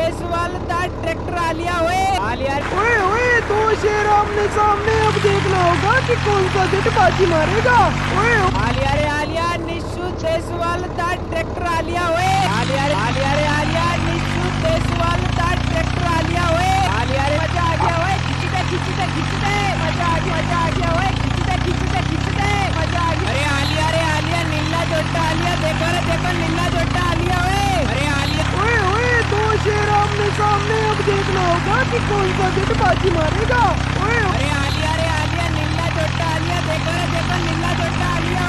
वाला ट्रैक्टर आलिया आलिया ओए ओए दो शेर आमने सामने, अब देखना होगा कि कौन सा जट बाजी मारेगा। ओए आलिया रे आलिया निशु देश वाला ट्रैक्टर आलिया आलिया रे आलिया निशु देश वाला ट्रैक्टर आलिया आलिया रे मजा आ गया खिंचते मजा आ गया खिंचते मजा आ गया। अरे आलिया नीला जोटा आलिया देखो नीला जोटा आलिया अरे आलिया ओए ओए दो शेर आमने सामने, अब देखना होगा कि कौन सा जट बाजी मारेगा। ओए अरे आलिया नीला जोटा आलिया देखो नीला जोटा आलिया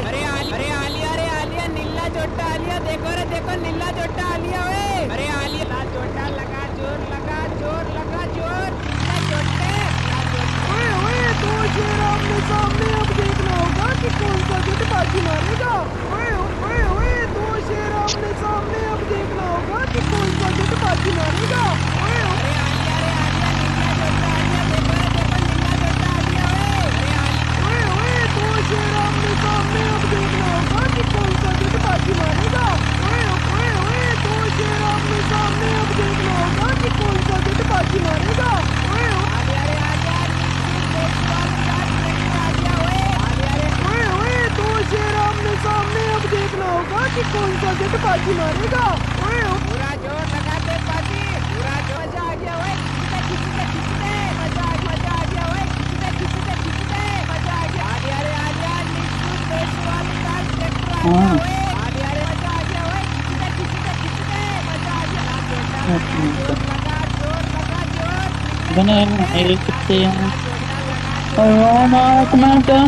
अरे आलिया नीला जोटा आलिया देखो नीला जोटा आलिया अरे आलिया जोटा लगा जोर नीला जोटे ओए ओए दो शेर आमने सामने, अब देखना होगा कि कौन सा जट बाजी मारेगा। ओए ओए ओए दो शेर आमने सामने, अब देखना होगा कि कौन सा जट बाजी मारेगा। ओए अरे आलिया नीला जोटा आलिया देखो नीला जोटा आलिया ओए ओए दो शेर आमने सामने, अब देखना होगा कि कौन सा जट बाजी मारेगा। ओए ओए ओए दो शेर आमने सामने, अब देखना होगा कि कौन सा जट बाजी मारेगा। ओए ओए ओए दो शेर आमने सामने, अब देखना होगा कि कौन सा जट बाजी मारेगा। ओए पूरा जोर लगाते बाजी पूरा जोर मजा आ गया खिंचते मजा आ गया खिंचते मजा आ गया। आलिया निशु देश वाला ट्रैक्टर आलिया रे मजा आ गया खिंचते मजा आ गया। लगा जोर बने एक से और अपना क्या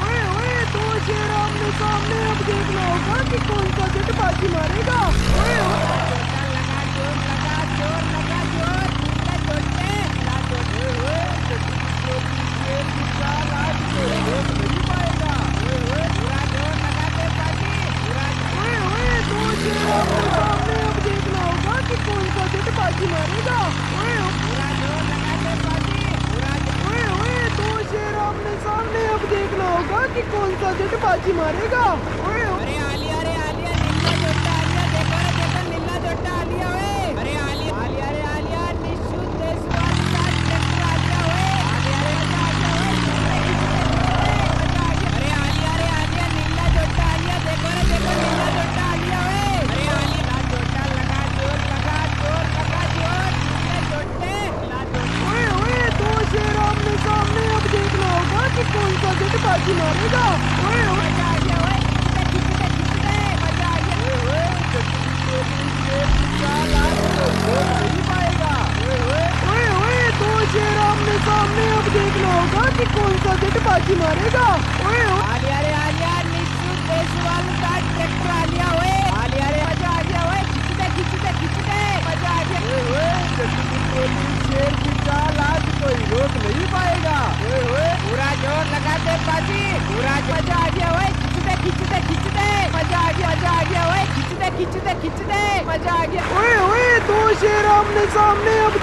ओए ओए दो शेर आमने सामने, अब देखना होगा कि कौन सा जट बाजी मारेगा। ओए ओए ओए दो शेर आमने सामने, अब देखना होगा कि कौन सा जट बाजी मारेगा। ओए ओए ओए दो शेर आमने सामने, अब देखना होगा कि कौन सा जट बाजी मारेगा। ओए अरे आलिया नीला जोटा आलिया देखो नीला जोटा आलिया अरे आलिया निशु देश वाला ट्रैक्टर आलिया आलिया रे मजा आ गया अरे आलिया नीला जोटा आलिया देखो नीला जोटा आलिया अरे आलिया जोटा लगा जोर नीला जोटे ओए ओए दो शेर आमने सामने, अब देखना होगा कि कौन सा जट बाजी मारेगा। ओए मजा आ गया खिंचते मजा आ ओए ओए दो शेर आमने सामने, अब देखना होगा कि कौन सा जट बाजी मारेगा। ओए आलिया निशु देश वाला ट्रैक्टर आलिया आलिया रे मजा आ गया खिंचते मजा आ गया। शेर की चाल आज कोई रोक नहीं पाएगा। पूरा जोर लगाते बाजी पूरा मजा आ गया खिंचते मजा आ गया खिंचते मजा आ गया। ओए ओए दो शेर आमने सामने, अब